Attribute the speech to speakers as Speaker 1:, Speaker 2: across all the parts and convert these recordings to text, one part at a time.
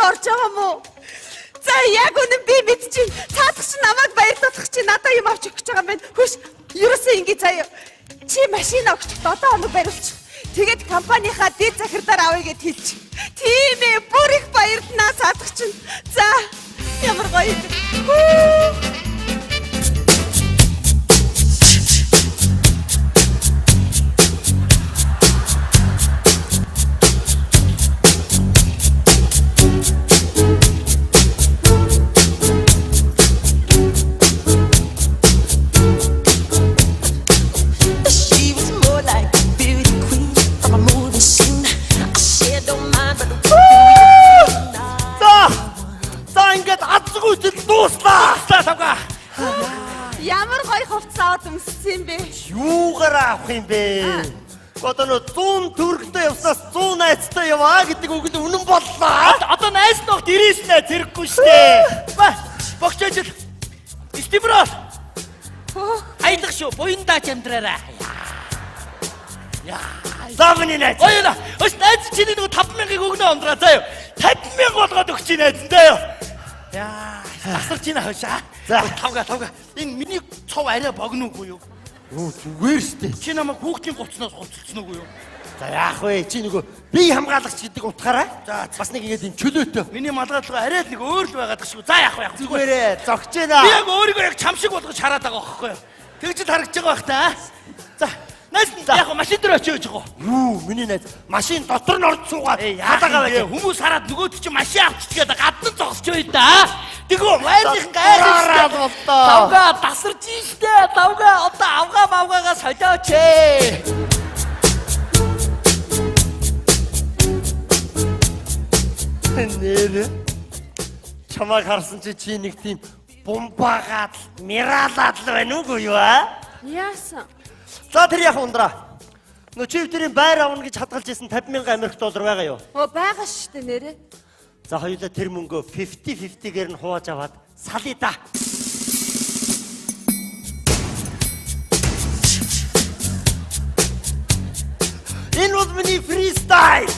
Speaker 1: орж байгаа мó. За яг үнэн би мэдчихэв. Цаадах чи намайг баярлуулах чи надад юм авч өгч байгаа юм байна. Хөөш, ерөөсөө ингэ заяа. Чи машин өгч одоо оног бариулчих. Тэгээд компанийнхаа дэд захирдаар авъя гэд хэлчих. Тийм ээ, бүр их баярлнаа цаадах чинь. За, ямар гоё юм. Ямар гоё хувцас аваад өмссөн юм бэ?
Speaker 2: Юугаар авах юм бэ? Одоо нөө 100 төгрөгтэй явснаас 100 найзтай яваа гэдэг үг нь үнэн боллоо.
Speaker 3: Одоо найз нөхд ирээснэ зэрэггүй штэ. Богчооч. Стимрол. Аялах шүү. Буяндаач амьдраарай. Яа.
Speaker 2: Замны найз.
Speaker 3: Оёна. Өс найз чинь нэг 50000-ыг өгнө ондраа заяа. 50,000 болгоод өгч чинь найзтай юу? Яа. Асарч ийн хашаа.
Speaker 2: За
Speaker 3: тавга. Энэ миний цов арай богноогүй юу?
Speaker 2: Юу зүгээр штэ.
Speaker 3: Чи намайг хүүхдийн говцноос гоцолцсон уу юу?
Speaker 2: За яах вэ? Чи нөгөө бие хамгаалагч гэдэг утгаараа. За бас нэг ингэдэг юм чөлөөтэй.
Speaker 3: Миний малгайдлага арай л нэг өөр л байгаад шүү. За яах вэ?
Speaker 2: Зүгээрээ зогч байна.
Speaker 3: Би яг өөрийгөө яг чам шиг болгож хараад байгаа байхгүй юу? Тэгж л харагдаж байгаа бах та. За найз яг машин дээр очиж байгаа.
Speaker 2: Юу миний найз машин дотор нь орж суугаад хадаагаа байж.
Speaker 3: Хүмүүс хараад нөгөөд чи машин авчихгээд гадна зогсож байд та. Тэгвэл вайлын гайраад
Speaker 2: болтоо.
Speaker 3: Тавга тасарч ийштэй. Тавга одоо авгаа солиоч ээ.
Speaker 2: Нэр чамайг харсан чи нэг тийм бомбагаад миралаад л байна уу юу аа?
Speaker 1: Яасан?
Speaker 2: За тэр яг ундраа. Нөө чи тэрийн байр авна гэж хадгалж ирсэн 50,000 Америк доллар байгаа юу?
Speaker 1: Байгаа шүү дээ нэрээ.
Speaker 2: За хоёулаа тэр мөнгөө 50-50-гээр нь хувааж аваад салъя да. Энэ бол миний фристайл.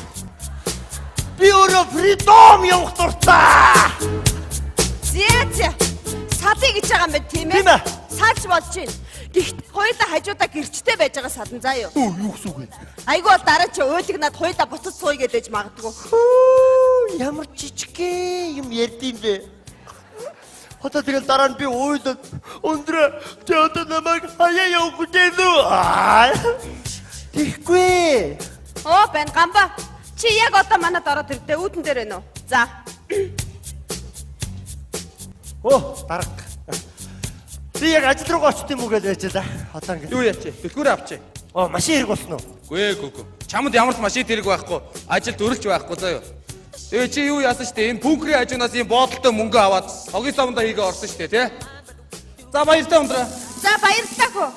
Speaker 2: Би өөрөө фридом явах дуртай.
Speaker 1: Зээ. Салъя гэж байгаа юм байна тийм ээ?
Speaker 2: Тийм ээ.
Speaker 1: Салж болж байна. Гэхдээ хоёулаа хажуудаа гэрчтэй байж байгаа салан заа юу?
Speaker 2: Юу гэсэн үг вэ?
Speaker 1: Айгүй бол дараа чи уйлгнаад хоёулаа буцаж сууя гэдэж магадгүй.
Speaker 2: Ямар жижигхэн юм ярьдсан бэ? Одоо тэгэл дараа нь би уйлаад өндрөө чи одоо намайг хаяа явах гэж байна. Тэгэхгүй.
Speaker 1: Бэн гамба. Чи яг одоо манад ороод ирдээ үүдэн дээр байна уу? За.
Speaker 2: Дарга. Би яг ажил руугаа очт юм уу гэж байжээ. Одоо ингэ.
Speaker 4: Юу яач? Дэлгүүр авчи.
Speaker 2: Машин хэрэг болсон уу?
Speaker 4: Үгүй. Чамд ямар ч машин хэрэг байхгүй. Ажилд өрөлж байхгүй заа юу. Тэгээ чи юу яасан штэ? Энэ пүнкрийн хажуунаас ийм боодолтой мөнгө аваад хогийн савнда хийгээ орсон штэ, тий? За баяртай ундраа.
Speaker 1: За баярлалаа хөө.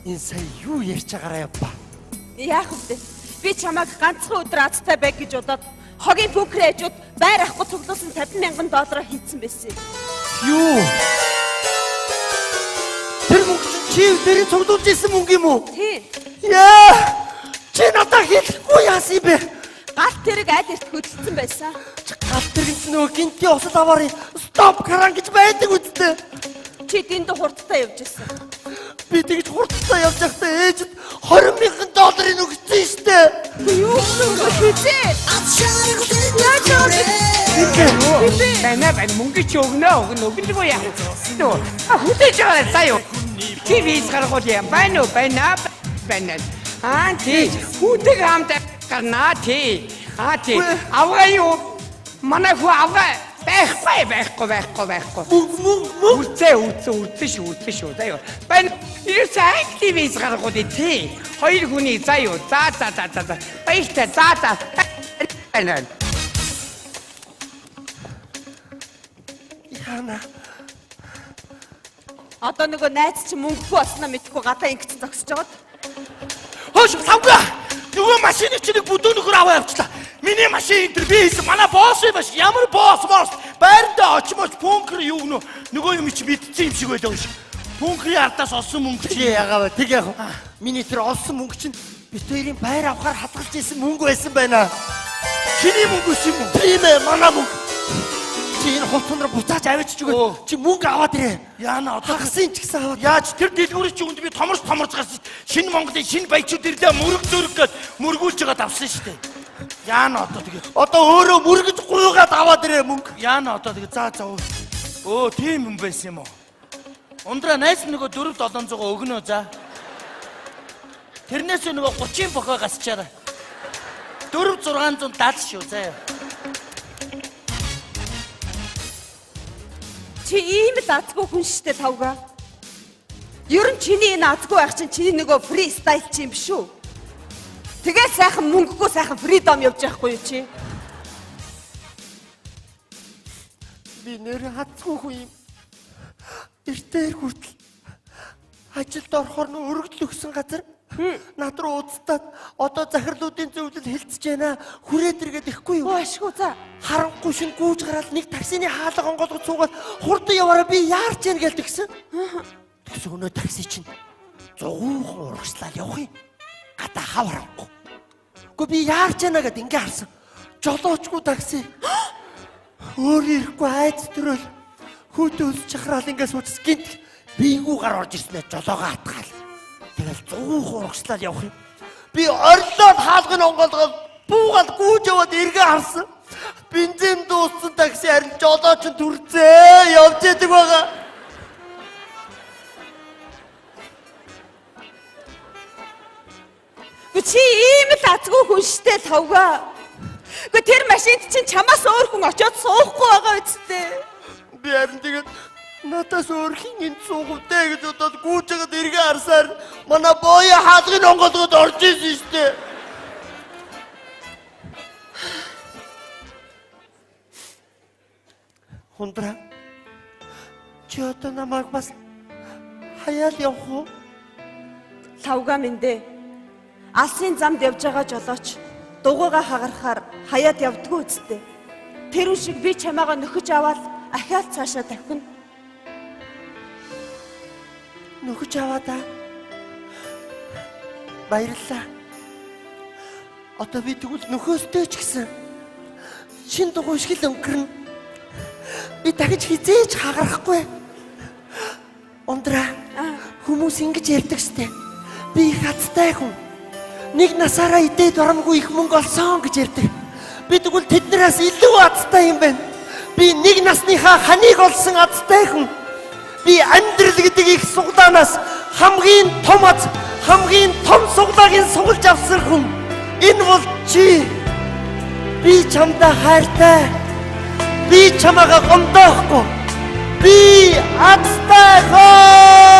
Speaker 2: Энэ сая юу ярьж байгаараа явба?
Speaker 1: Яах вэ? Би чамайг ганцхан өдөр азтай байг гэж удаад хогийн пүнкрийн хажууд байр авахгүй цуглуулсан 50,000 доллараар хийцэн байсан.
Speaker 2: Юу? Тэр мөнгө чи дэрийн цуглуулж ирсэн мөнгө юм уу?
Speaker 1: Тийм.
Speaker 2: Яа! Чи надад хэлэхгүй яасан юм бэ?
Speaker 1: Галт тэрэг аль эрт хөдөлсөн байсан.
Speaker 2: Галт тэрэгс нөгөө гинтийн осол аваарыг стоп кран гэж байдаг үстэй.
Speaker 1: Чи дэндүү хурдтай явж ирсэн.
Speaker 2: Би тэгж хурдтай явж байхдаа ээжэд 20,000 долларыг өгсөн штэ.
Speaker 1: Юу хийжээ?
Speaker 5: Бэнэ мөнгө чи өгнө яа. Хүлээж байгаа сая юу? Чи виз гаргуул юм байна уу? Бэнэ. Ти хүдэг хамт гарнаа тий. Тий. Авгаа юу? Манай хүү авгаа байхгүй. Үлдсэн шүү. Заа юу. Бэн ирс активист гаргуул тий. Хоёр хүний заа юу. За. Баяртай за. Бэнэ.
Speaker 2: Яна.
Speaker 1: Одоо нөгөө найз чи мөнгөгүй болсноо мэдхгүй гадаа ингэж зогсож байгаад.
Speaker 3: Хөөш савга. Нөгөө машины чи нэг бүдүүн нөхөр аваа явчлаа. Миний машин энэ би хийсэн манай босс юм биш. Ямар босс? Байранда очимооч пункер юу гэнэ? Нөгөө юм чи мэдсэн юм шиг байлаа шүү. Пункерийн ардаас олсон мөнгө
Speaker 2: чи ягаа вэ? Тэг яг миний тэр олсон мөнгө чинь Бид хоёрын байр авахаар хадгалж исэн мөнгө байсан байна.
Speaker 3: Чиний мөнгөс юм уу?
Speaker 2: Тийм ээ, манай мөнгө. Чи энэ хулцундраа буцааж аваач ч үгүй. Чи мөнгө аваад ирээ.
Speaker 3: Яана одоо
Speaker 2: Хагсын ч гэсэн аваад.
Speaker 3: яаж тэр дэлгүүрийн чи үнд би томорч гарсан. Шинэ Монголын шинэ баячууд ирлээ мөрөг зөрөг гэж мөргүүлж байгаа давсан шүү дээ. Яана одоо тэгээд
Speaker 2: Одоо өөрөө мөргөж гуйгаад аваад ирээ мөнгө.
Speaker 3: яана одоо тэгээд за. Өө тийм юм байсан юм уу? Ундраа найз нөгөө 4-700 өгнө за. Тэрнээс нөгөө 30 бохоо гасчаарай. 4-600 даад шүү заяа.
Speaker 1: Чи ийм л азгүй хүн штэ тавга. Ер нь чиний энэ азгүй байх чинь чиний нөгөө фри стайл чи юм биш үү? Тэгээд сайхан мөнгөгүй сайхан фридом явж байхгүй юу чи?
Speaker 2: Би нэр хацгүй хүн юм. Эртээр хүртэл ажилд орохоор нь өргөдөл өгсөн газар над руу уудтаад одоо захирлуудын зөвлөлд хилцэж байна. Хүрээд иргээд ихгүй юу?
Speaker 1: Ашгүй за.
Speaker 2: Харанхуй шин гүүж гараад нэг таксины хаалга онгоолгож суугаад хурдан яваараа би яарч яана гэж тэгсэн. Тэгсэн өнөө такси чинь 100хан урагшлал явах юм. Гадаа хаврангүй. Гэхдээ би яарч яана гэд ингээ харсан. Жолоочгүй такси. Өөр ирэхгүй айц төрөл хүүтэ үлс чахраал ингээ суучихс гинт бийгүү гар орж ирснээр жолоогоо атгаал. Тэгэл 100хан урагшлал явах юм. Би орлоод хаалгын онгоолгоод буугаад гүүж яваад эргээ харсан. Бензин дууссан такси харин жолооч нь түрцээ явж идэг байгаа.
Speaker 1: Чи ийм л азгүй хүн штэ тавга. Гэхдээ тэр машинд чинь чамаас өөр хүн очиод суухгүй байгаа үсттэй.
Speaker 2: Би харин тэгээд надаас өөр хин энд суугавдээ гэж бодоод гүүж ягаад эргээ харсаар манай бооё хаалгын онгоолгоод орж ирсэн штэ. Хундраа. Чи одоо намайг бас хаяал явах уу?
Speaker 1: Тавга мэндэ. Алсын замд явж байгаа жолооч дугуйгаа хагарахаар хаяад явдгүй үсттэй. Тэр үн шиг би чамаагаа нөхөж аваад ахиад цаашаа тавхина.
Speaker 2: Нөхөж аваад аа. Баярлалаа. Одоо би тэгвэл нөхөөстэй ч гэсэн шин дугуй шиг л өнгөрнө. Би дахиж хизээж хагарахгүй. Ундраа. Хүмүүс ингэж ярьдаг штэ. Би их хацтай хүн. Нэг насаараа идээд барамгүй их мөнгө олсон гэж ярьдаг. Би тэгвэл тэднээс илүү азтай юм байна. Би нэг насныхаа ханыг олсон азтай хүн. Би амьдрал гэдэг их суглаанаас хамгийн том аз, хамгийн том суглаагийн сугалж авсан хүн. Энэ бол чи. Би чамдаа хайртай. Би чамаага гомдоохгүй. Би азтай хөө.